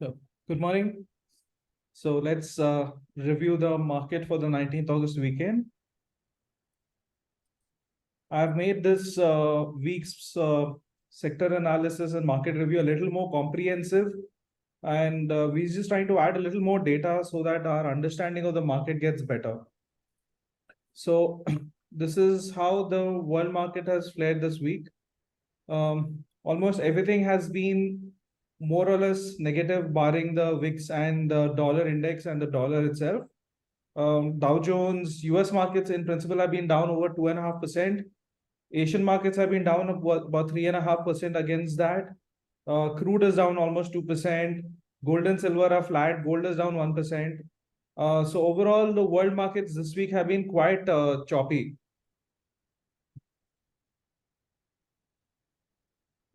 So, good morning. So let's review the market for the 19th August weekend. I've made this week's sector analysis and market review a little more comprehensive, and we're just trying to add a little more data so that our understanding of the market gets better. So this is how the world market has fared this week. Almost everything has been more or less negative, barring the VIX and the dollar index and the dollar itself. Dow Jones, US markets in principle have been down over 2.5%. Asian markets have been down about 3.5% against that. Crude is down almost 2%. Gold and silver are flat. Gold is down 1%. So overall, the world markets this week have been quite choppy.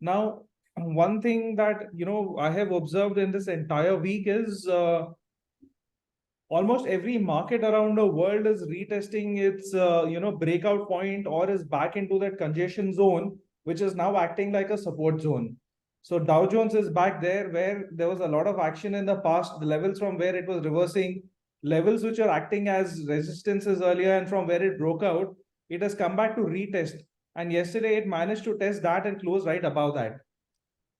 Now, one thing that I have observed in this entire week is almost every market around the world is retesting its breakout point or is back into that congestion zone, which is now acting like a support zone. So Dow Jones is back there where there was a lot of action in the past, the levels from where it was reversing, levels which are acting as resistances earlier, and from where it broke out, it has come back to retest. And yesterday it managed to test that and close right above that.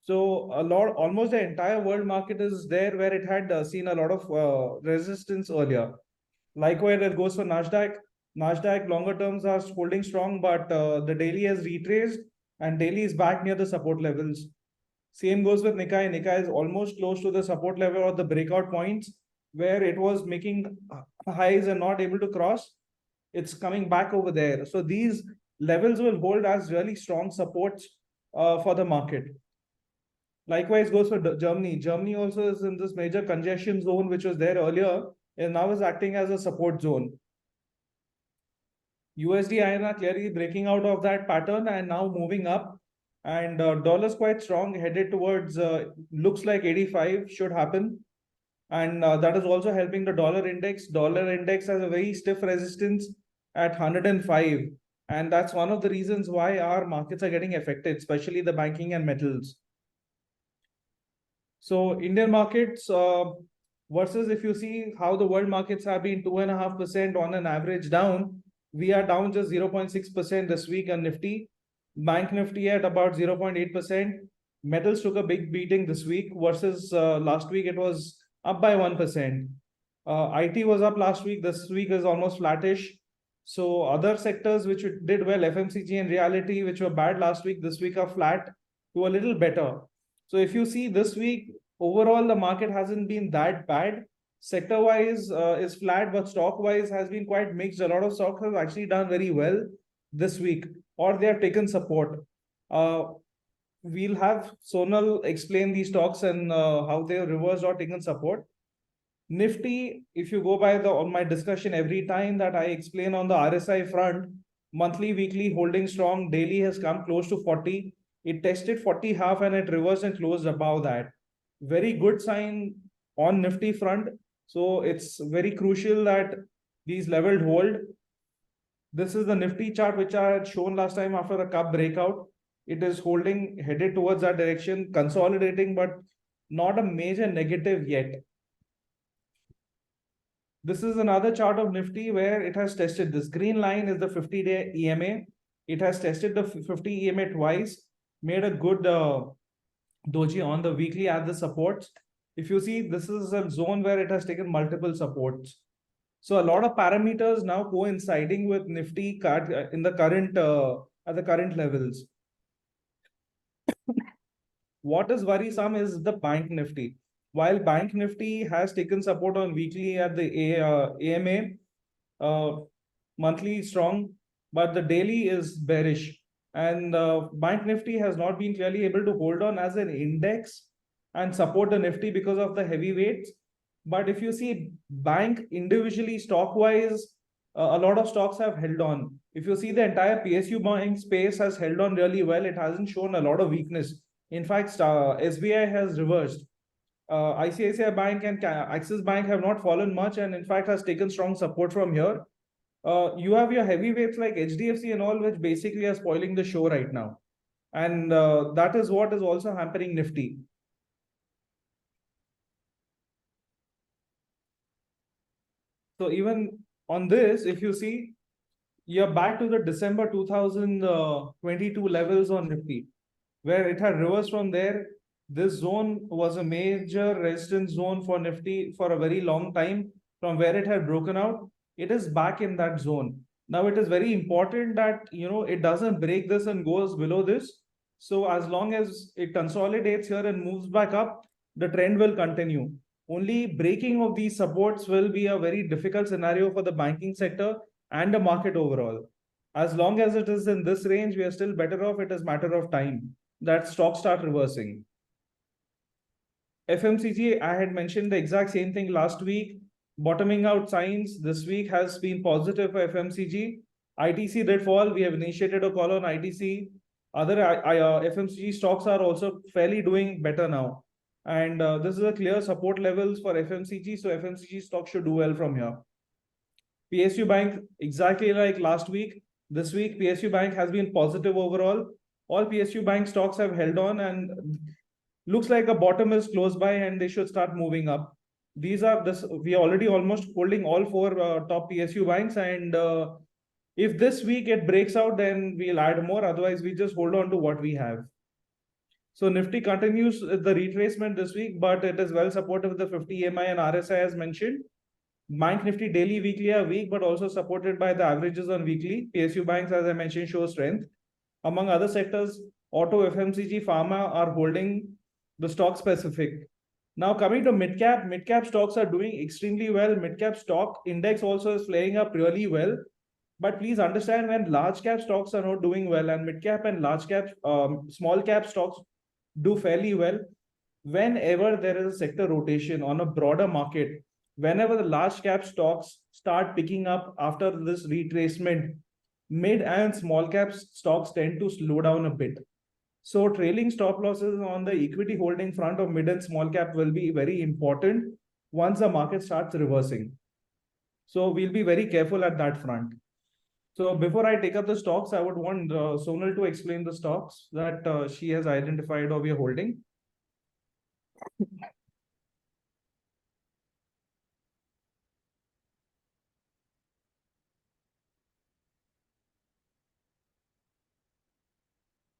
So almost the entire world market is there where it had seen a lot of resistance earlier. Likewise, it goes for Nasdaq. Nasdaq longer terms are holding strong, but the daily has retraced and daily is back near the support levels. Same goes with Nikkei. Nikkei is almost close to the support level or the breakout points where it was making highs and not able to cross. It's coming back over there. So these levels will hold as really strong supports for the market. Likewise goes for Germany. Germany also is in this major congestion zone, which was there earlier, and now is acting as a support zone. USD INR clearly breaking out of that pattern and now moving up. And dollar is quite strong, headed towards, looks like 85 should happen. And that is also helping the dollar index. Dollar index has a very stiff resistance at 105. And that's one of the reasons why our markets are getting affected, especially the banking and metals. So Indian markets versus if you see how the world markets have been 2.5% on an average down, we are down just 0.6% this week on Nifty. Bank Nifty at about 0.8%. Metals took a big beating this week versus last week it was up by 1%. IT was up last week. This week is almost flattish. So other sectors which did well, FMCG and reality, which were bad last week, this week are flat to a little better. So if you see this week, overall, the market hasn't been that bad. Sector-wise is flat, but stock-wise has been quite mixed. A lot of stocks have actually done very well this week, or they have taken support. We'll have Sonal explain these stocks and how they have reversed or taken support. Nifty, if you go by on my discussion every time that I explain on the RSI front, monthly, weekly holding strong, daily has come close to 40. It tested 40 half and it reversed and closed above that. Very good sign on Nifty front. So it's very crucial that these levels hold. This is the Nifty chart which I had shown last time after the cup breakout. It is holding headed towards that direction, consolidating, but not a major negative yet. This is another chart of Nifty where it has tested. This green line is the 50-day EMA. It has tested the 50 EMA twice, made a good doji on the weekly at the supports. If you see, this is a zone where it has taken multiple supports. So a lot of parameters now coinciding with Nifty in the current at the current levels. What is worrisome is the Bank Nifty. While Bank Nifty has taken support on weekly at the AMA, monthly strong, but the daily is bearish. And Bank Nifty has not been clearly able to hold on as an index and support the Nifty because of the heavy weights. But if you see bank individually stock-wise, a lot of stocks have held on. If you see the entire PSU buying space has held on really well, it hasn't shown a lot of weakness. In fact, SBI has reversed. ICICI Bank and Axis Bank have not fallen much and in fact has taken strong support from here. You have your heavyweights like HDFC and all, which basically are spoiling the show right now. And that is what is also hampering Nifty. So even on this, if you see, you're back to the December 2022 levels on Nifty, where it had reversed from there. This zone was a major resistance zone for Nifty for a very long time. From where it had broken out, it is back in that zone. Now it is very important that it doesn't break this and goes below this. So as long as it consolidates here and moves back up, the trend will continue. Only breaking of these supports will be a very difficult scenario for the banking sector and the market overall. As long as it is in this range, we are still better off. It is matter of time that stocks start reversing. FMCG, I had mentioned the exact same thing last week. Bottoming out signs this week has been positive for FMCG. ITC did fall. We have initiated a call on ITC. Other FMCG stocks are also fairly doing better now. And this is a clear support levels for FMCG. So FMCG stocks should do well from here. PSU Bank, exactly like last week. This week, PSU Bank has been positive overall. All PSU Bank stocks have held on and looks like a bottom is close by and they should start moving up. We are already almost holding all four top PSU banks, and if this week it breaks out, then we'll add more. Otherwise, we just hold on to what we have. So Nifty continues the retracement this week, but it is well supported with the 50 EMI and RSI as mentioned. Bank Nifty daily, weekly are weak, but also supported by the averages on weekly. PSU banks, as I mentioned, show strength. Among other sectors, auto, FMCG, pharma are holding the stock specific. Now coming to mid-cap stocks are doing extremely well. Mid-cap stock index also is flying up really well. But please understand, when large cap stocks are not doing well and mid-cap and large cap, small cap stocks do fairly well, whenever there is a sector rotation on a broader market, whenever the large cap stocks start picking up after this retracement, mid and small cap stocks tend to slow down a bit. So trailing stop losses on the equity holding front of mid and small cap will be very important once the market starts reversing. So we'll be very careful at that front. So before I take up the stocks, I would want Sonal to explain the stocks that she has identified or we are holding.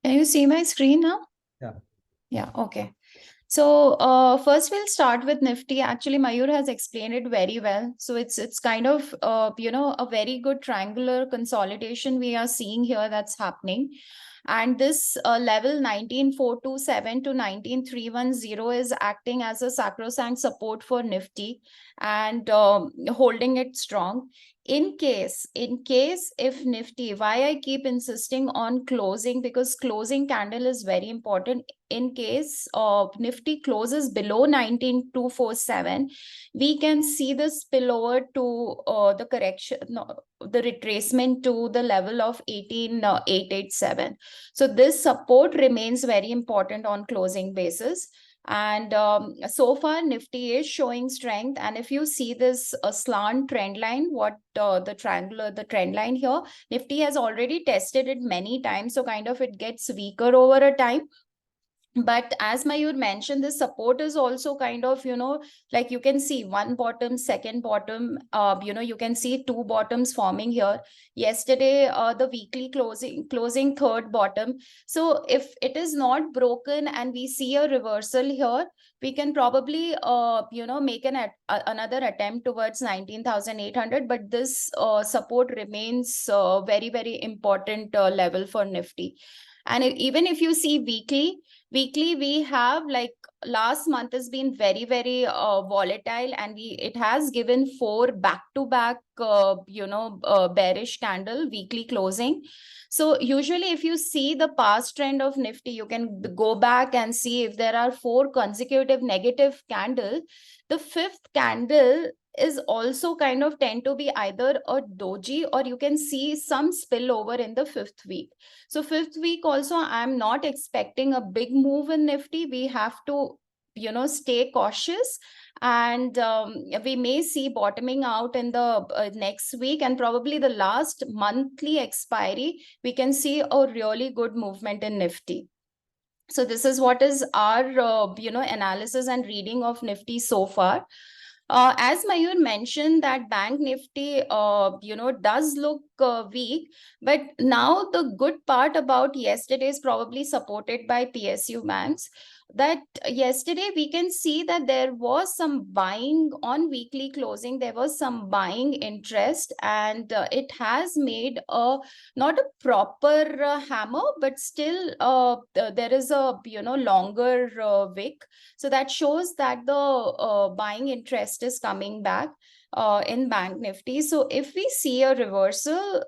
Can you see my screen now? Yeah. Yeah, okay. So first we'll start with Nifty. Actually, Mayur has explained it very well. So it's kind of, a very good triangular consolidation we are seeing here that's happening. And this level 19,427 to 19,310 is acting as a sacrosanct support for Nifty and holding it strong. In case if Nifty, why I keep insisting on closing, because closing candle is very important. In case Nifty closes below 19,247, we can see the spillover to the correction, the retracement to the level of 18,887. So this support remains very important on closing basis. And so far Nifty is showing strength. And if you see this slant trend line, what the trend line here, Nifty has already tested it many times, so kind of it gets weaker over a time. But as Mayur mentioned, this support is also kind of, like you can see one bottom, second bottom, you can see two bottoms forming here. Yesterday, the weekly closing third bottom. So if it is not broken and we see a reversal here, we can probably, make another attempt towards 19,800. But this support remains very, very important level for Nifty. And even if you see weekly, we have, like, last month has been very, very volatile, and it has given 4 back-to-back bearish candle weekly closing. So usually if you see the past trend of Nifty, you can go back and see if there are 4 consecutive negative candles. The fifth candle is also kind of tend to be either a doji, or you can see some spillover in the fifth week. So fifth week also, I'm not expecting a big move in Nifty. We have to, stay cautious, and we may see bottoming out in the next week, and probably the last monthly expiry, we can see a really good movement in Nifty. So this is what is our, analysis and reading of Nifty so far. As Mayur mentioned, that Bank Nifty, does look weak, but now the good part about yesterday is probably supported by PSU banks. That yesterday we can see that there was some buying on weekly closing. There was some buying interest, and it has made a not a proper hammer, but still there is a longer wick. So that shows that the buying interest is coming back in Bank Nifty. So if we see a reversal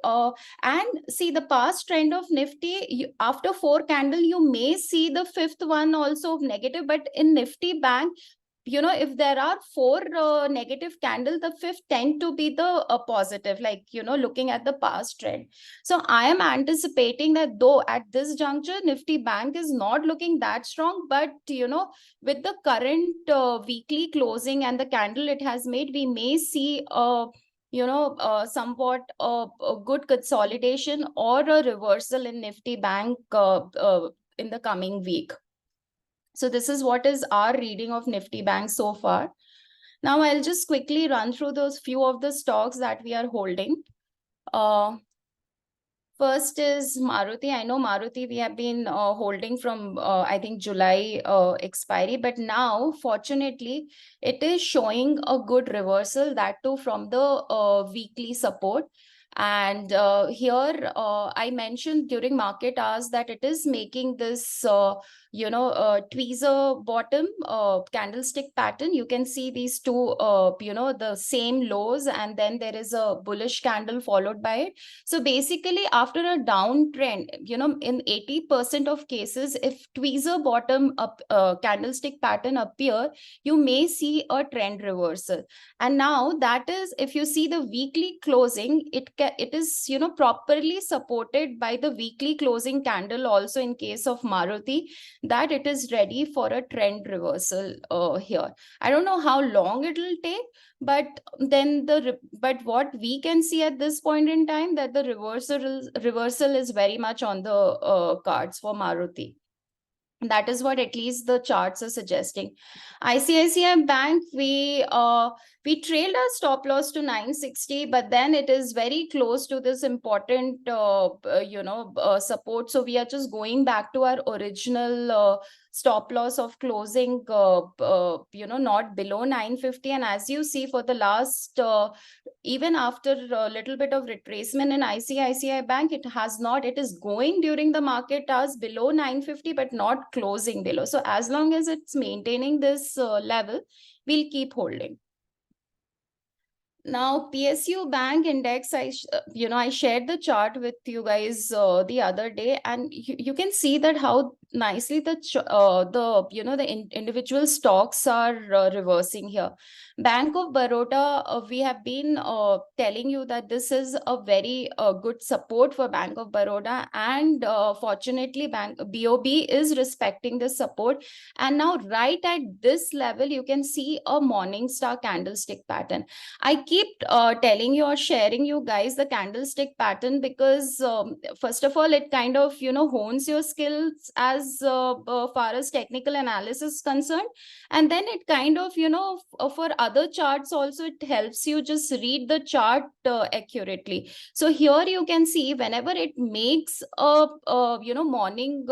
and see the past trend of Nifty, after 4 candle, you may see the fifth one also negative, but in Nifty Bank, if there are 4 negative candles, the fifth tend to be the positive, like, looking at the past trend. So I am anticipating that though at this juncture, Nifty Bank is not looking that strong, but, with the current weekly closing and the candle it has made, we may see somewhat a good consolidation or a reversal in Nifty Bank in the coming week. So this is what is our reading of Nifty Bank so far. Now I'll just quickly run through those few of the stocks that we are holding. First is Maruti. I know Maruti we have been holding from, I think, July expiry. But now, fortunately, it is showing a good reversal, that too from the weekly support. And here, I mentioned during market hours that it is making this, tweezer bottom candlestick pattern. You can see these two, the same lows, and then there is a bullish candle followed by it. So basically, after a downtrend, in 80% of cases, if tweezer bottom up candlestick pattern appear, you may see a trend reversal. And now that is, if you see the weekly closing, it is properly supported by the weekly closing candle also in case of Maruti, that it is ready for a trend reversal here. I don't know how long it will take, but then but what we can see at this point in time, that the reversal is very much on the cards for Maruti. That is what at least the charts are suggesting. ICICI Bank, we trailed our stop loss to 960, but then it is very close to this important support. So we are just going back to our original stop loss of closing not below 950. And as you see, for the last even after a little bit of retracement in ICICI Bank, it is going during the market hours below 950, but not closing below. So as long as it's maintaining this level, we'll keep holding. Now, PSU Bank Index, I shared the chart with you guys the other day, and you can see that how nicely the individual stocks are reversing here. Bank of Baroda, we have been telling you that this is a very good support for Bank of Baroda, and fortunately, BOB is respecting this support. And now, right at this level, you can see a Morningstar candlestick pattern. I keep telling you or sharing you guys the candlestick pattern because first of all, it kind of hones your skills as far as technical analysis is concerned, and then it kind of for other charts also, it helps you just read the chart accurately. So here you can see whenever it makes a morning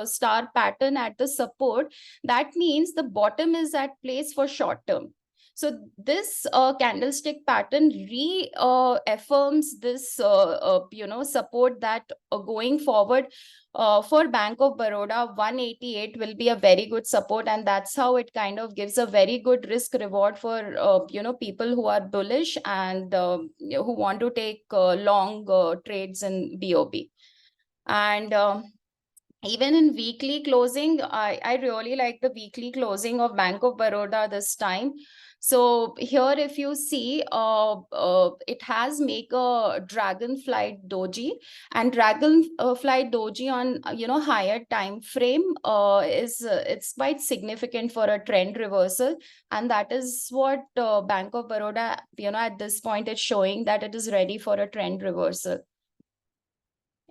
star pattern at the support, that means the bottom is at place for short term. So this candlestick pattern reaffirms this support that going forward for Bank of Baroda, 188 will be a very good support, and that's how it kind of gives a very good risk reward for people who are bullish and who want to take long trades in BOB. And even in weekly closing, I really like the weekly closing of Bank of Baroda this time. So here, if you see, it has make a dragonfly doji, and dragonfly doji on higher time frame is it's quite significant for a trend reversal, and that is what Bank of Baroda at this point is showing, that it is ready for a trend reversal.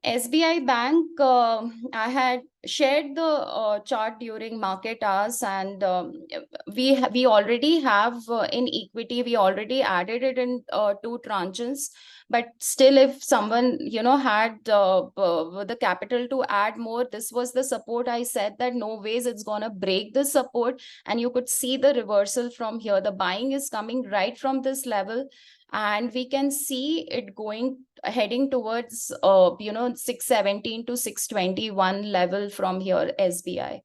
SBI Bank, I had shared the chart during market hours, and we already have in equity, we already added it in 2 tranches. But still, if someone had the capital to add more, this was the support. I said that no ways it's gonna break the support, and you could see the reversal from here. The buying is coming right from this level, and we can see it heading towards 617 to 621 level from here, SBI.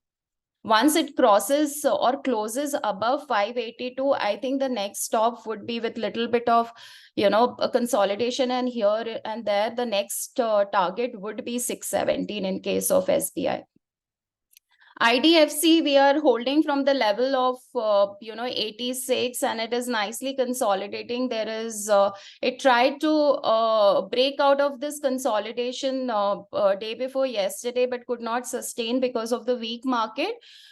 Once it crosses or closes above 582, I think the next stop would be with little bit of a consolidation, and here and there the next target would be 617 in case of SBI. IDFC, we are holding from the level of 86, and it is nicely consolidating. There is it tried to break out of this consolidation day before yesterday, but could not sustain because of the weak market.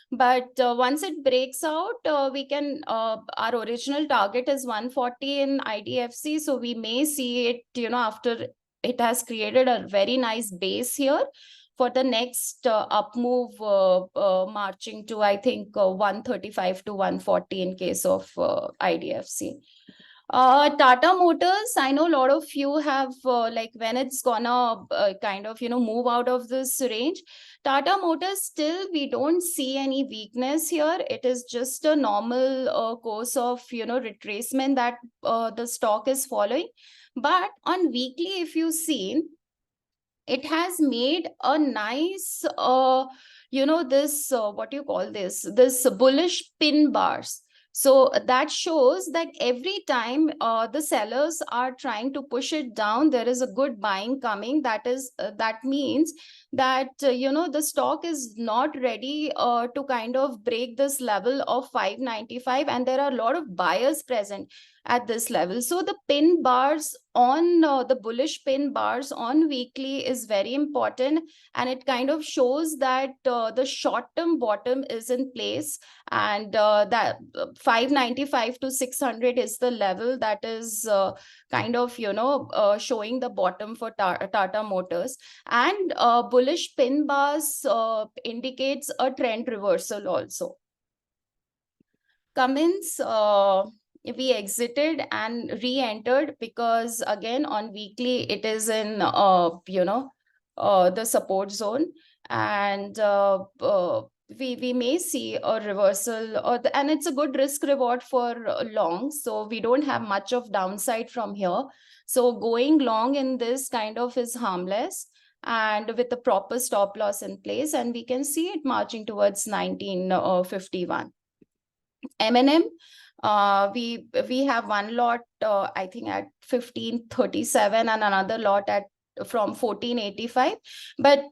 But once it breaks out, we can our original target is 140 in IDFC, so we may see it after it has created a very nice base here for the next up move, marching to, I think, 135 to 140 in case of IDFC. Tata Motors, I know a lot of you have like when it's gonna kind of move out of this range. Tata Motors, still we don't see any weakness here. It is just a normal course of retracement that the stock is following. But on weekly, if you see, it has made a nice this what do you call this bullish pin bars. So that shows that every time the sellers are trying to push it down, there is a good buying coming. That means that the stock is not ready to kind of break this level of 595, and there are a lot of buyers present at this level. So the pin bars on the bullish pin bars on weekly is very important, and it kind of shows that the short-term bottom is in place, and that 595 to 600 is the level that is kind of showing the bottom for Tata Motors. And bullish pin bars indicates a trend reversal also. Cummins, we exited and re-entered because again on weekly it is in the support zone, and we may see a reversal, and it's a good risk reward for long, so we don't have much of downside from here. So going long in this kind of is harmless, and with the proper stop loss in place, and we can see it marching towards 1951. M&M, we have one lot I think at 1537 and another lot at from 1485, but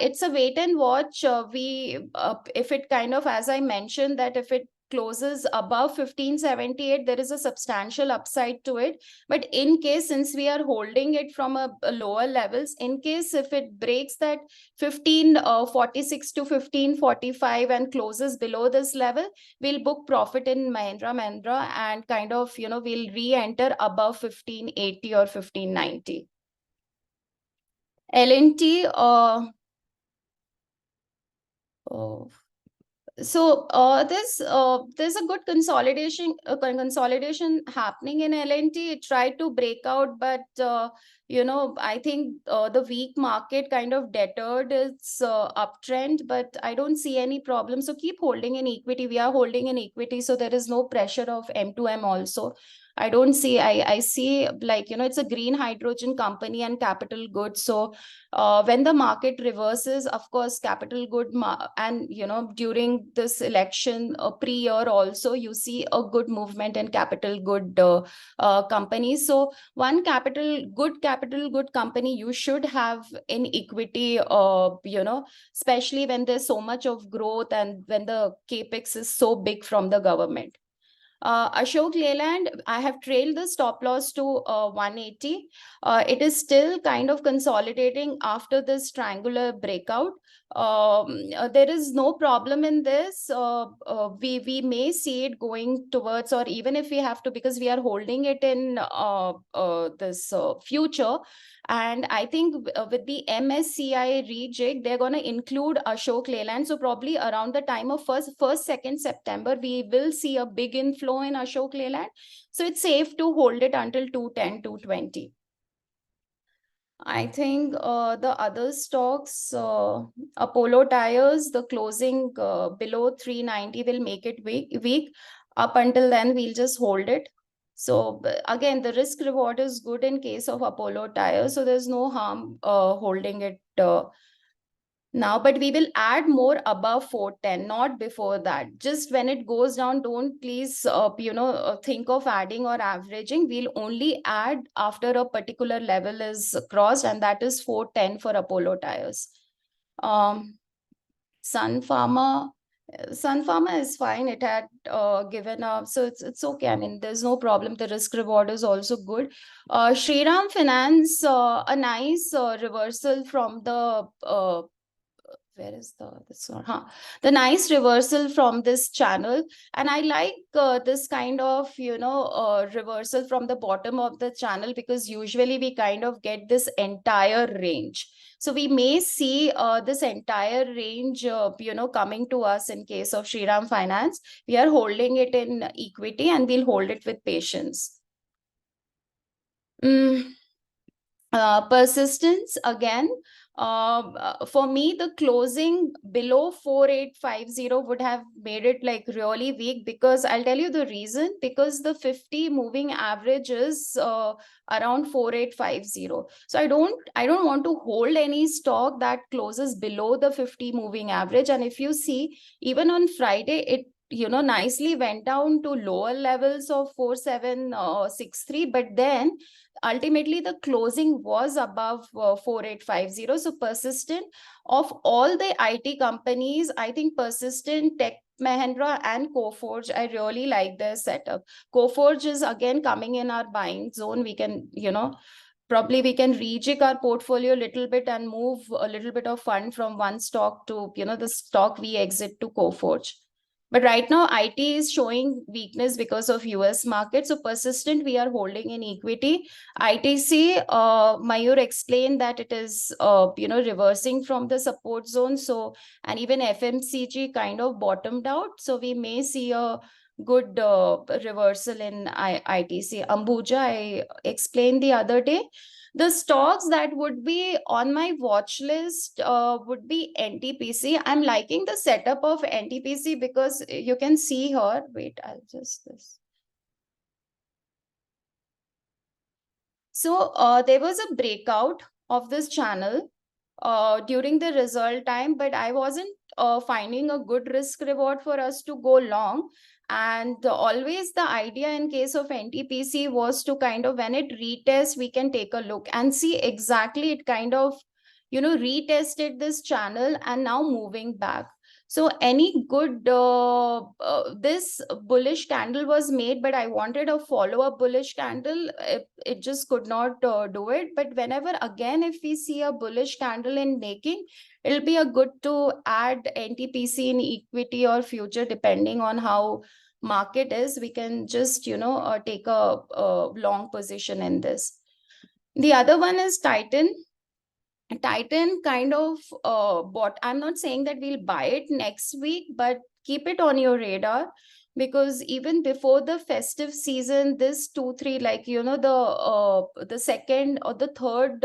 it's a wait and watch. If it kind of, as I mentioned, that if it closes above 1578, there is a substantial upside to it. But in case, since we are holding it from a lower levels, in case if it breaks that 1546 to 1545 and closes below this level, we'll book profit in Mahindra and kind of we'll re-enter above 1580 or 1590. L&T, so there's a good consolidation happening in L&T. It tried to break out, but I think the weak market kind of deterred its uptrend, but I don't see any problem. So keep holding in equity. We are holding in equity, so there is no pressure of M2M also. I don't see, I see like, it's a green hydrogen company and capital goods. So when the market reverses, of course, capital good, and, during this election pre-year also, you see a good movement in capital good companies. So one capital good company you should have in equity, especially when there's so much of growth and when the capex is so big from the government. Ashok Leyland, I have trailed the stop loss to 180. It is still kind of consolidating after this triangular breakout. There is no problem in this. We may see it going towards, or even if we have to, because we are holding it in this future. And I think with the MSCI rejig, they're going to include Ashok Leyland. So probably around the time of 2nd September, we will see a big inflow in Ashok Leyland. So it's safe to hold it until 210, 220. I think the other stocks, Apollo Tires, the closing below 390 will make it weak. Up until then, we'll just hold it. So again, the risk reward is good in case of Apollo Tires. So there's no harm holding it now, but we will add more above 410, not before that. Just when it goes down, don't please, think of adding or averaging. We'll only add after a particular level is crossed, and that is 410 for Apollo Tires. Sun Pharma is fine. It had given up, so it's okay. I mean, there's no problem. The risk reward is also good. Shriram Finance, a nice reversal from the where is this one? The nice reversal from this channel, and I like this kind of reversal from the bottom of the channel, because usually we kind of get this entire range. So we may see this entire range coming to us. In case of Shriram Finance, we are holding it in equity, and we'll hold it with patience. Persistence, again, for me, the closing below 4850 would have made it like really weak, because I'll tell you the reason. Because the 50 moving average is around 4850. So I don't want to hold any stock that closes below the 50 moving average. And if you see, even on Friday, it nicely went down to lower levels of 4763, but then ultimately the closing was above 4850. So Persistent, of all the IT companies, I think Persistent, Tech Mahindra and Coforge, I really like their setup. Coforge is again coming in our buying zone. We can, probably we can rejig our portfolio a little bit and move a little bit of fund from one stock to, the stock we exit to Coforge. But right now, IT is showing weakness because of US market. So Persistent, we are holding in equity. ITC, Mayur explained that it is, reversing from the support zone. So, and even FMCG kind of bottomed out. So we may see a good reversal in ITC. Ambuja, I explained the other day. The stocks that would be on my watch list would be NTPC. I'm liking the setup of NTPC because you can see here. Wait, I'll just this. So there was a breakout of this channel during the result time, but I wasn't finding a good risk reward for us to go long. And always the idea in case of NTPC was to kind of, when it retests, we can take a look and see exactly it kind of, retested this channel and now moving back. So any good, this bullish candle was made, but I wanted a follow-up bullish candle. It just could not do it. But whenever, again, if we see a bullish candle in making, it'll be a good to add NTPC in equity or future, depending on how market is. We can just, take a long position in this. The other one is Titan. Titan kind of bought. I'm not saying that we'll buy it next week, but keep it on your radar, because even before the festive season, this 2-3, like the second or the third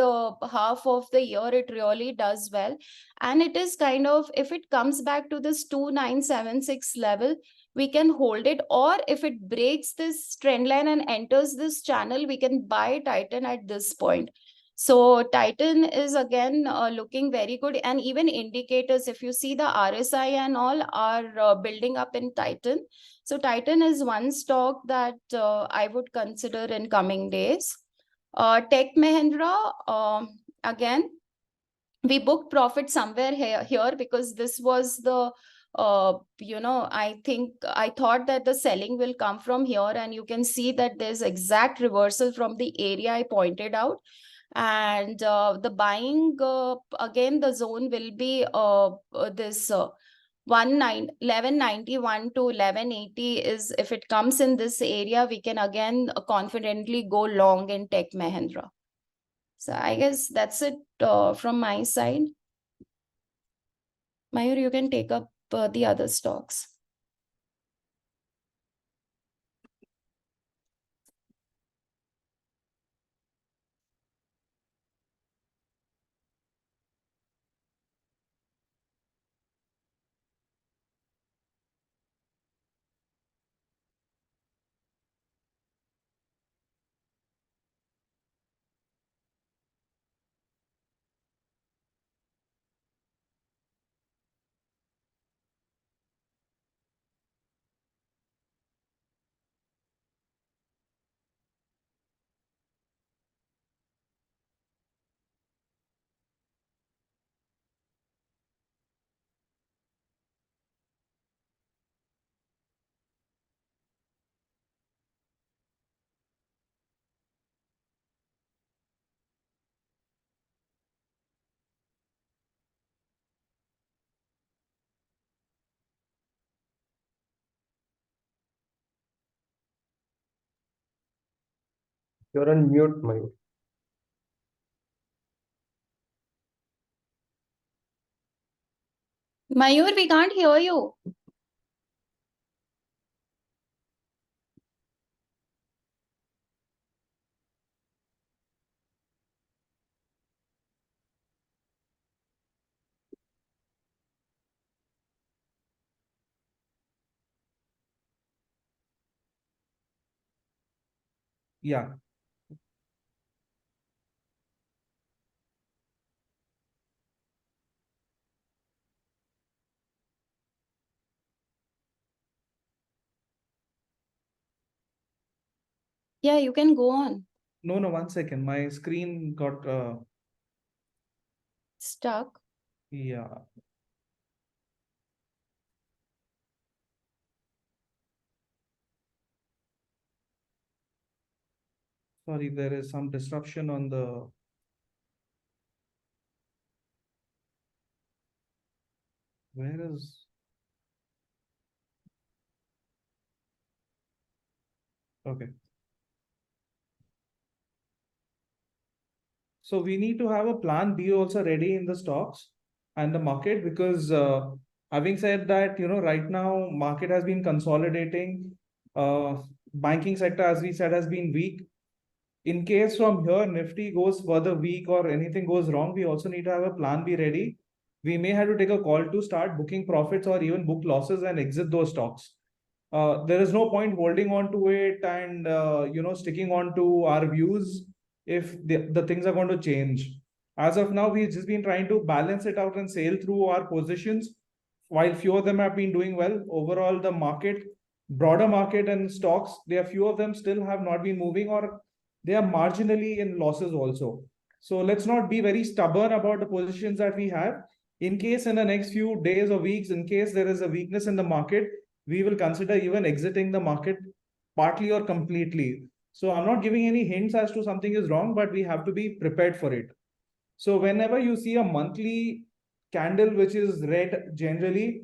half of the year, it really does well. And it is kind of, if it comes back to this 2976 level, we can hold it, or if it breaks this trend line and enters this channel, we can buy Titan at this point. So Titan is again looking very good, and even indicators, if you see the RSI and all are building up in Titan. So Titan is one stock that I would consider in coming days. Tech Mahindra, again, we booked profit somewhere here because this was the I thought that the selling will come from here, and you can see that there's exact reversal from the area I pointed out. And the buying, again, the zone will be this 1191 to 1180 is, if it comes in this area, we can again confidently go long in Tech Mahindra. So I guess that's it from my side. Mayur, you can take up the other stocks. You're on mute, Mayur. Mayur, we can't hear you. Yeah. Yeah, you can go on. No, 1 second. My screen got Stuck. yeah. Sorry, there is some disruption on the. Where is? Okay. So we need to have a plan B also ready in the stocks and the market, because having said that, right now market has been consolidating. Banking sector, as we said, has been weak. In case from here Nifty goes further weak or anything goes wrong, we also need to have a plan B ready. We may have to take a call to start booking profits or even book losses and exit those stocks. There is no point holding on to it and sticking on to our views if the things are going to change. As of now, we've just been trying to balance it out and sail through our positions. While few of them have been doing well, overall the market, broader market and stocks, there are few of them still have not been moving, or they are marginally in losses also. So let's not be very stubborn about the positions that we have. In case in the next few days or weeks, in case there is a weakness in the market, we will consider even exiting the market partly or completely. So I'm not giving any hints as to something is wrong, but we have to be prepared for it. So whenever you see a monthly candle which is red, generally,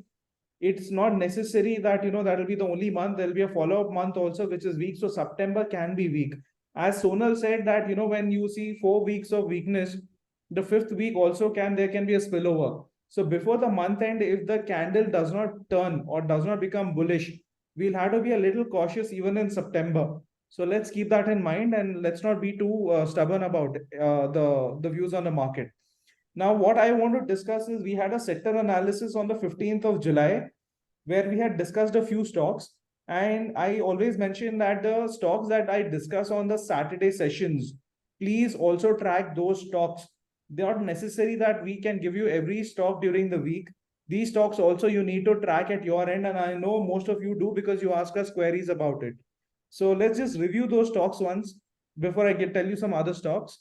it's not necessary that that will be the only month. There'll be a follow-up month also which is weak. So September can be weak. As Sonal said that when you see 4 weeks of weakness, the fifth week also there can be a spillover. So before the month end, if the candle does not turn or does not become bullish, we'll have to be a little cautious even in September. So let's keep that in mind and let's not be too stubborn about the views on the market. Now, what I want to discuss is we had a sector analysis on the 15th of July where we had discussed a few stocks. And I always mention that the stocks that I discuss on the Saturday sessions, please also track those stocks. They are not necessary that we can give you every stock during the week. These stocks also you need to track at your end. And I know most of you do because you ask us queries about it. So let's just review those stocks once before I tell you some other stocks.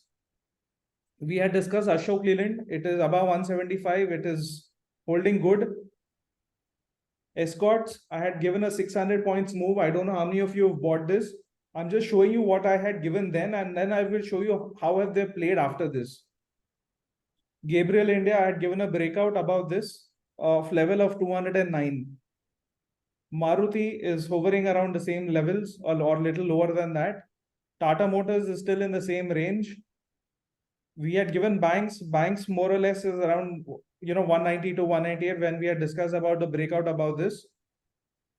We had discussed Ashok Leyland. It is above 175. It is holding good. Escorts, I had given a 600 points move. I don't know how many of you have bought this. I'm just showing you what I had given then, and then I will show you how have they played after this. Gabriel India, I had given a breakout above this of level of 209. Maruti is hovering around the same levels or little lower than that. Tata Motors is still in the same range. We had given banks more or less is around 190 to 198 when we had discussed about the breakout about this.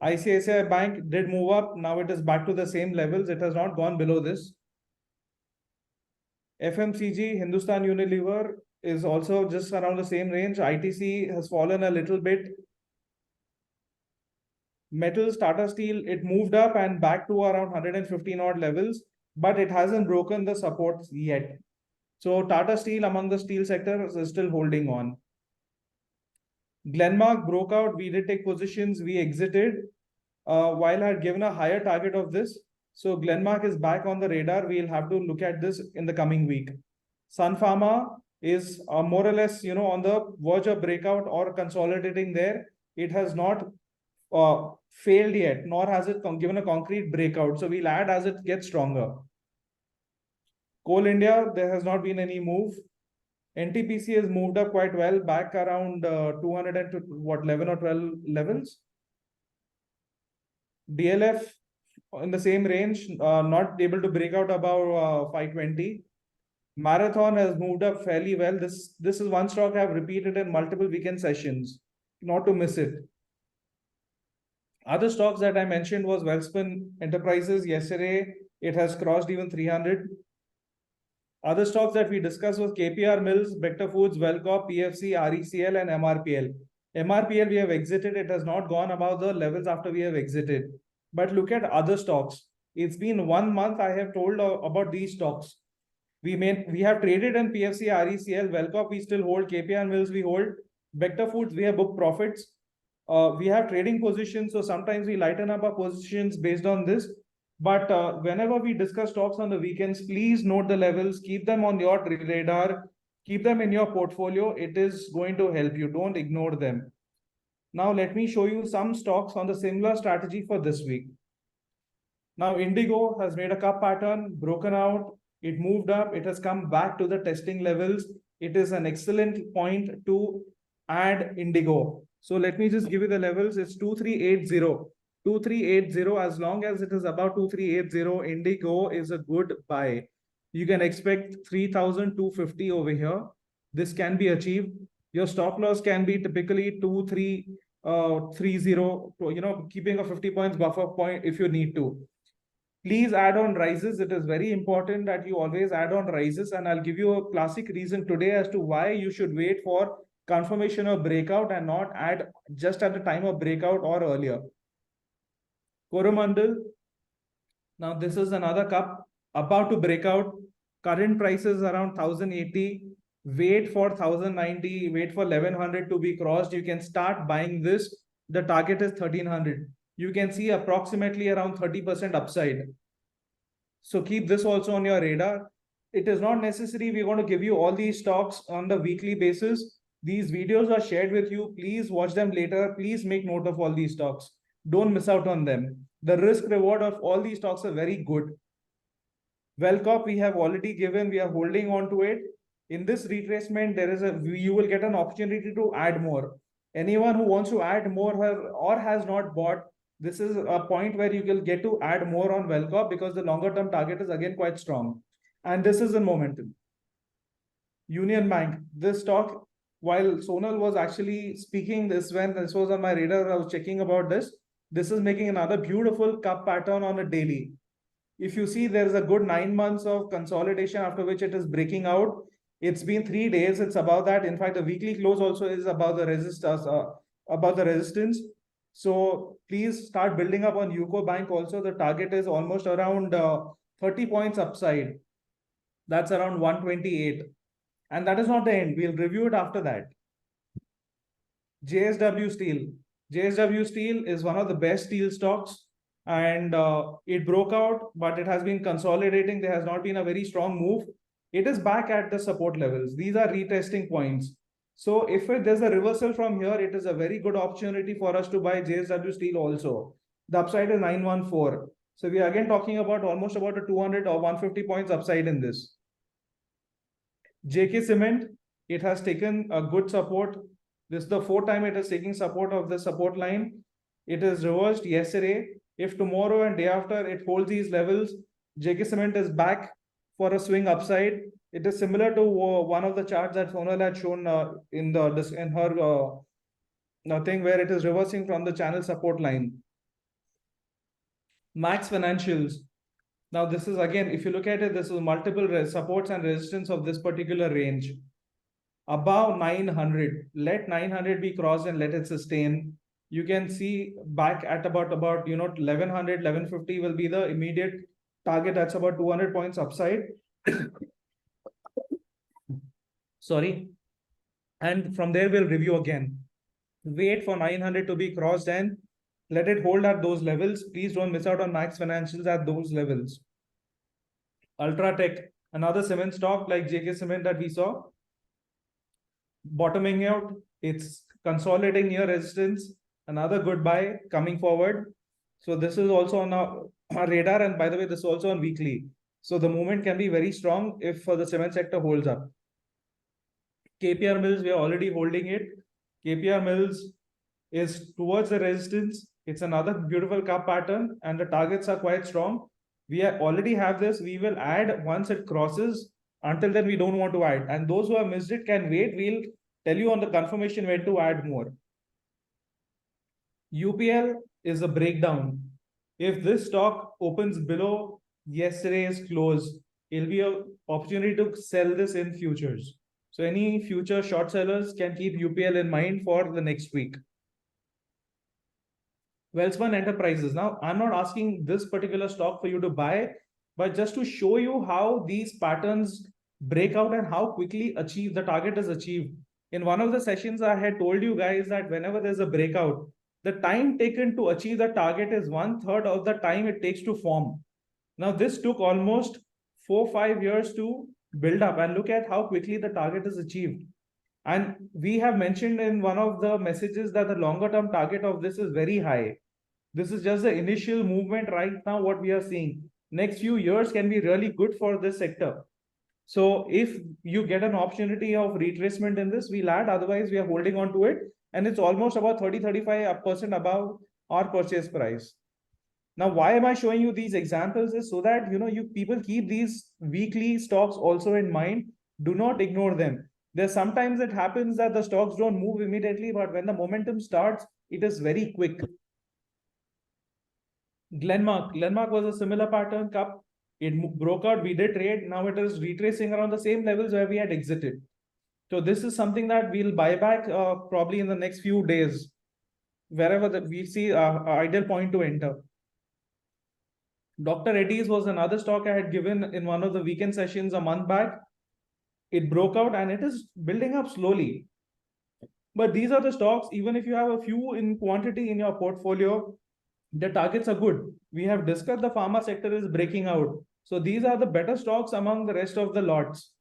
ICICI Bank did move up. Now it is back to the same levels. It has not gone below this. FMCG, Hindustan Unilever is also just around the same range. ITC has fallen a little bit. Metals, Tata Steel, it moved up and back to around 115 odd levels, but it hasn't broken the supports yet. So Tata Steel among the steel sector is still holding on. Glenmark broke out. We did take positions. We exited while I had given a higher target of this. So Glenmark is back on the radar. We'll have to look at this in the coming week. Sun Pharma is more or less, on the verge of breakout or consolidating there. It has not failed yet, nor has it given a concrete breakout. So we'll add as it gets stronger. Coal India, there has not been any move. NTPC has moved up quite well, back around 11 or 12 levels. DLF in the same range, not able to break out above 520. Marathon has moved up fairly well. This is one stock I've repeated in multiple weekend sessions, not to miss it. Other stocks that I mentioned was Wellspun Enterprises. Yesterday, it has crossed even 300. Other stocks that we discussed was KPR Mills, Bector Foods, Wellcorp, PFC, RECL, and MRPL. MRPL we have exited. It has not gone above the levels after we have exited. But look at other stocks. It's been 1 month I have told about these stocks. We have traded in PFC, RECL, Wellcorp we still hold, KPR Mills we hold, Bector Foods we have booked profits. We have trading positions, so sometimes we lighten up our positions based on this. But whenever we discuss stocks on the weekends, please note the levels, keep them on your radar, keep them in your portfolio. It is going to help you. Don't ignore them. Now, let me show you some stocks on the similar strategy for this week. Now, Indigo has made a cup pattern, broken out. It moved up. It has come back to the testing levels. It is an excellent point to add Indigo. So let me just give you the levels. It's 2380. 2380, as long as it is above 2380, Indigo is a good buy. You can expect 3,250 over here. This can be achieved. Your stop loss can be typically 2330, keeping a 50 points buffer point if you need to. Please add on rises. It is very important that you always add on rises, and I'll give you a classic reason today as to why you should wait for confirmation of breakout and not add just at the time of breakout or earlier. Coromandel. Now this is another cup about to break out. Current prices around 1080. Wait for 1090. Wait for 1100 to be crossed. You can start buying this. The target is 1300. You can see approximately around 30% upside. So keep this also on your radar. It is not necessary we're going to give you all these stocks on the weekly basis. These videos are shared with you. Please watch them later. Please make note of all these stocks. Don't miss out on them. The risk reward of all these stocks are very good. Wellcorp we have already given. We are holding on to it. In this retracement, you will get an opportunity to add more. Anyone who wants to add more or has not bought, this is a point where you will get to add more on Wellcorp because the longer term target is again quite strong. And this is in momentum. Union Bank, this stock, while Sonal was actually speaking when this was on my radar, I was checking about this. This is making another beautiful cup pattern on a daily. If you see, there is a good 9 months of consolidation after which it is breaking out. It's been 3 days. It's above that. In fact, the weekly close also is above the resistance. So please start building up on UCO Bank also. The target is almost around 30 points upside. That's around 128. And that is not the end. We'll review it after that. JSW Steel. JSW Steel is one of the best steel stocks. And it broke out, but it has been consolidating. There has not been a very strong move. It is back at the support levels. These are retesting points. So if there's a reversal from here, it is a very good opportunity for us to buy JSW Steel also. The upside is 914. So we are again talking about almost about a 200 or 150 points upside in this. JK Cement, it has taken a good support. This is the fourth time it is taking support of the support line. It is reversed yesterday. If tomorrow and day after it holds these levels, JK Cement is back for a swing upside. It is similar to one of the charts that Sonal had shown in her thing where it is reversing from the channel support line. Max Financials. Now this is again, if you look at it, this is multiple supports and resistance of this particular range. Above 900, let 900 be crossed and let it sustain. You can see back at about 1100, 1150 will be the immediate target. That's about 200 points upside. Sorry. And from there, we'll review again. Wait for 900 to be crossed and let it hold at those levels. Please don't miss out on Max Financials at those levels. Ultratech, another cement stock like JK Cement that we saw. Bottoming out, it's consolidating near resistance. Another good buy coming forward. So this is also on our radar. And by the way, this is also on weekly. So the movement can be very strong if the cement sector holds up. KPR Mills, we are already holding it. KPR Mills is towards the resistance. It's another beautiful cup pattern and the targets are quite strong. We already have this. We will add once it crosses. Until then, we don't want to add. And those who have missed it can wait. We'll tell you on the confirmation when to add more. UPL is a breakdown. If this stock opens below yesterday's close, it'll be an opportunity to sell this in futures. So any future short sellers can keep UPL in mind for the next week. Welspun Enterprises. Now, I'm not asking this particular stock for you to buy, but just to show you how these patterns break out and how quickly the target is achieved. In one of the sessions, I had told you guys that whenever there's a breakout, the time taken to achieve the target is 1/3 of the time it takes to form. Now, this took almost 4-5 years to build up, and look at how quickly the target is achieved. And we have mentioned in one of the messages that the longer term target of this is very high. This is just the initial movement right now, what we are seeing. Next few years can be really good for this sector. So if you get an opportunity of retracement in this, we'll add. Otherwise, we are holding on to it. And it's almost about 30-35% above our purchase price. Now, why am I showing you these examples is so that, you people keep these weekly stocks also in mind. Do not ignore them. There's sometimes it happens that the stocks don't move immediately, but when the momentum starts, it is very quick. Glenmark was a similar pattern cup. It broke out. We did trade. Now it is retracing around the same levels where we had exited. So this is something that we'll buy back probably in the next few days, wherever we see an ideal point to enter. Dr. Reddy's was another stock I had given in one of the weekend sessions a month back. It broke out and it is building up slowly. But these are the stocks, even if you have a few in quantity in your portfolio, the targets are good. We have discussed the pharma sector is breaking out. So these are the better stocks among the rest of the lots.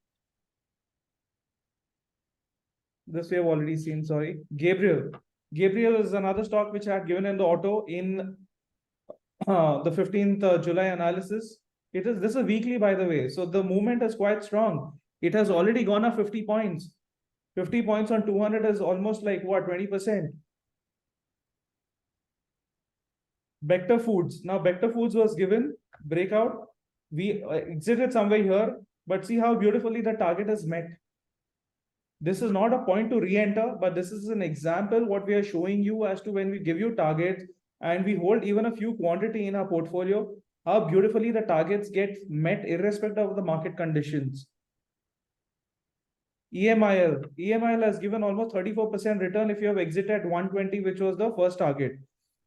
This we have already seen, sorry. Gabriel is another stock which I had given in the auto in the 15th July analysis. This is weekly, by the way. So the movement is quite strong. It has already gone up 50 points. 50 points on 200 is almost like what, 20%. Bector Foods. Now, Bector Foods was given breakout. We exited somewhere here, but see how beautifully the target is met. This is not a point to re-enter, but this is an example what we are showing you as to when we give you targets and we hold even a few quantity in our portfolio, how beautifully the targets get met irrespective of the market conditions. EMIL has given almost 34% return if you have exited at 120, which was the first target.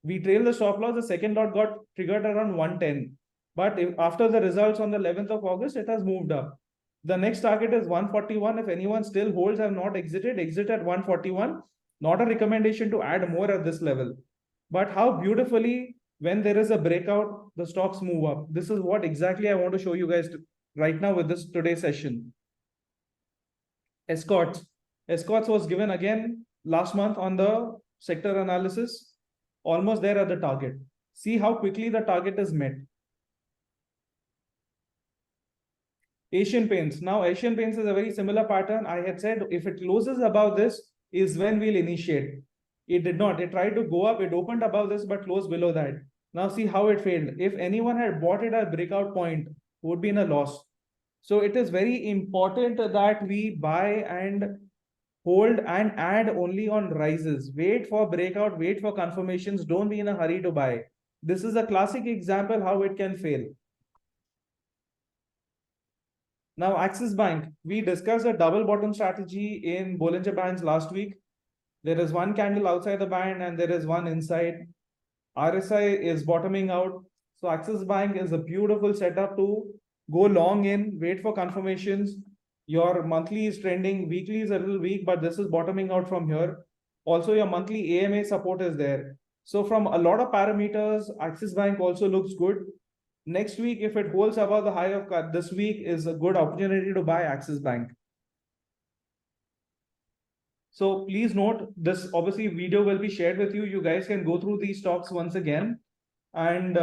We trailed the stop loss. The second lot got triggered around 110. But after the results on the 11th of August, it has moved up. The next target is 141. If anyone still holds, have not exited, exit at 141. Not a recommendation to add more at this level. But how beautifully, when there is a breakout, the stocks move up. This is what exactly I want to show you guys right now with this today's session. Escorts. Escorts was given again last month on the sector analysis, almost there at the target. See how quickly the target is met. Asian Paints. Now, Asian Paints is a very similar pattern. I had said if it closes above this is when we'll initiate. It did not. It tried to go up. It opened above this, but closed below that. Now see how it failed. If anyone had bought it at breakout point, would be in a loss. So it is very important that we buy and hold and add only on rises. Wait for breakout, wait for confirmations. Don't be in a hurry to buy. This is a classic example how it can fail. Now, Axis Bank, we discussed a double bottom strategy in Bollinger Bands last week. There is one candle outside the band and there is one inside. RSI is bottoming out. So Axis Bank is a beautiful setup to go long in, wait for confirmations. Your monthly is trending, weekly is a little weak, but this is bottoming out from here. Also, your monthly AMA support is there. So from a lot of parameters, Axis Bank also looks good. Next week, if it holds above the high of this week, is a good opportunity to buy Axis Bank. So please note, this obviously video will be shared with you. You guys can go through these stocks once again and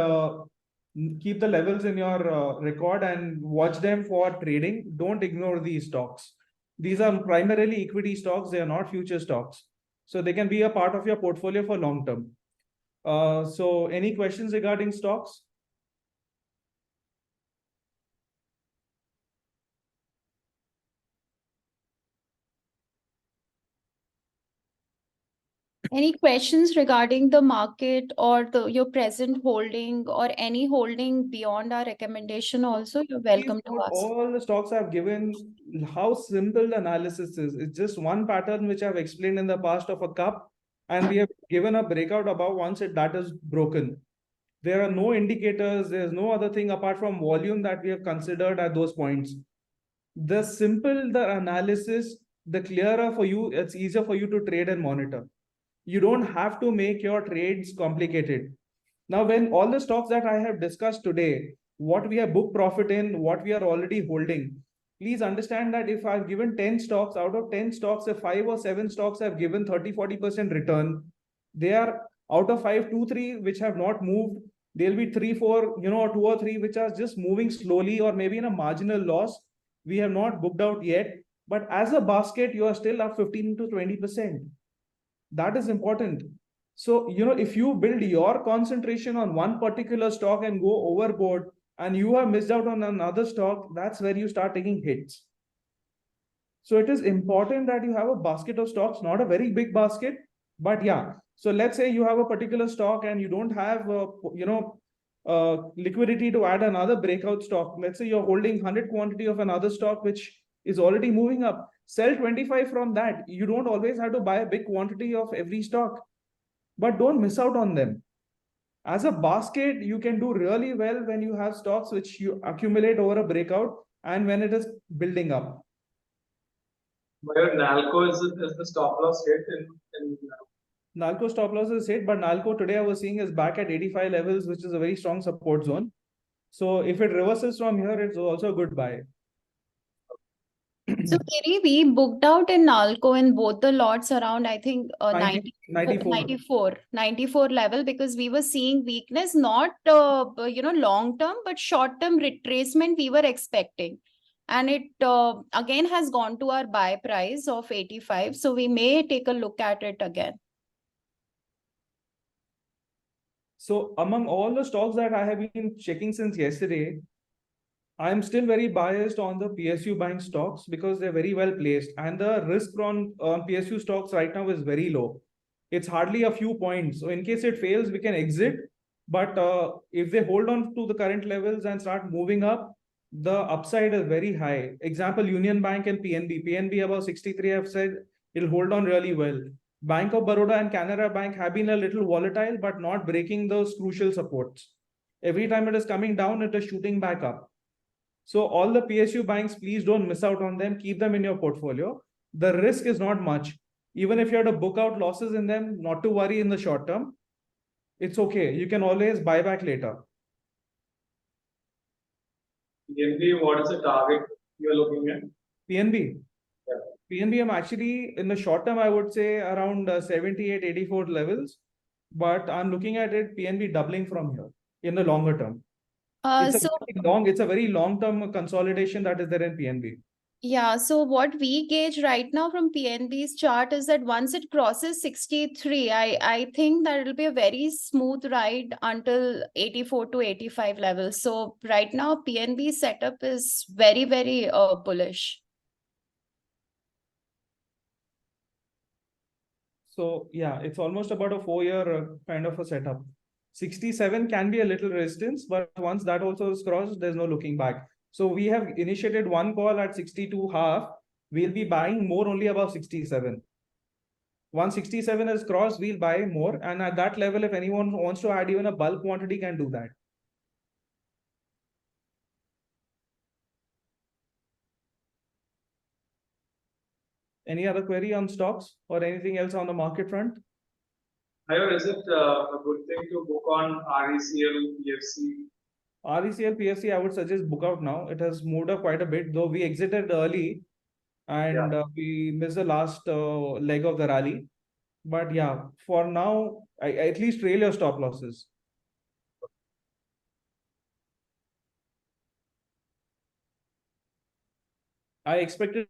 keep the levels in your record and watch them for trading. Don't ignore these stocks. These are primarily equity stocks. They are not future stocks. So they can be a part of your portfolio for long term. So any questions regarding stocks? Any questions regarding the market or your present holding or any holding beyond our recommendation also, you're welcome to ask. All the stocks I've given, how simple the analysis is. It's just one pattern which I've explained in the past of a cup, and we have given a breakout above once that is broken. There are no indicators. There's no other thing apart from volume that we have considered at those points. The simple the analysis, the clearer for you, it's easier for you to trade and monitor. You don't have to make your trades complicated. Now, when all the stocks that I have discussed today, what we have book profit in, what we are already holding, please understand that if I've given 10 stocks, out of 10 stocks, if 5 or 7 stocks have given 30-40% return, they are out of 5, 2, 3 which have not moved. There'll be 3, 4, 2 or 3 which are just moving slowly or maybe in a marginal loss. We have not booked out yet, but as a basket, you are still up 15 to 20%. That is important. So, if you build your concentration on one particular stock and go overboard and you have missed out on another stock, that's where you start taking hits. So it is important that you have a basket of stocks, not a very big basket, but yeah. So let's say you have a particular stock and you don't have, liquidity to add another breakout stock. Let's say you're holding 100 quantity of another stock, which is already moving up. Sell 25 from that. You don't always have to buy a big quantity of every stock, but don't miss out on them. As a basket, you can do really well when you have stocks which you accumulate over a breakout and when it is building up. Where Nalco is the stop loss hit in Nalco stop loss is hit, but Nalco today I was seeing is back at 85 levels, which is a very strong support zone. So if it reverses from here, it's also a good buy. So, Giri, we booked out in Nalco in both the lots around, I think, 94 level, because we were seeing weakness, not, long term, but short term retracement we were expecting. And it again has gone to our buy price of 85. So we may take a look at it again. So among all the stocks that I have been checking since yesterday, I'm still very biased on the PSU bank stocks because they're very well placed. And the risk on PSU stocks right now is very low. It's hardly a few points. So in case it fails, we can exit. But if they hold on to the current levels and start moving up, the upside is very high. Example, Union Bank and PNB. PNB above 63, I've said it'll hold on really well. Bank of Baroda and Canara Bank have been a little volatile, but not breaking those crucial supports. Every time it is coming down, it is shooting back up. So all the PSU banks, please don't miss out on them. Keep them in your portfolio. The risk is not much. Even if you have to book out losses in them, not to worry in the short term. It's okay. You can always buy back later. PNB, what is the target you're looking at? PNB? Yeah. PNB, I'm actually in the short term, I would say around 78, 84 levels, but I'm looking at it PNB doubling from here in the longer term. So It's a very long-term consolidation that is there in PNB. yeah, so what we gauge right now from PNB's chart is that once it crosses 63, I think that it'll be a very smooth ride until 84 to 85 levels. So right now, PNB setup is very, very bullish. So yeah, it's almost about a 4-year kind of a setup. 67 can be a little resistance, but once that also is crossed, there's no looking back. So we have initiated one call at 62.5. We'll be buying more only above 67. Once 67 is crossed, we'll buy more. And at that level, if anyone wants to add even a bulk quantity, can do that. Any other query on stocks or anything else on the market front? Mayur, is it a good thing to book on RECL, PFC? RECL, PFC, I would suggest book out now. It has moved up quite a bit, though we exited early and we missed the last leg of the rally. But yeah, for now, at least trail your stop losses. I expected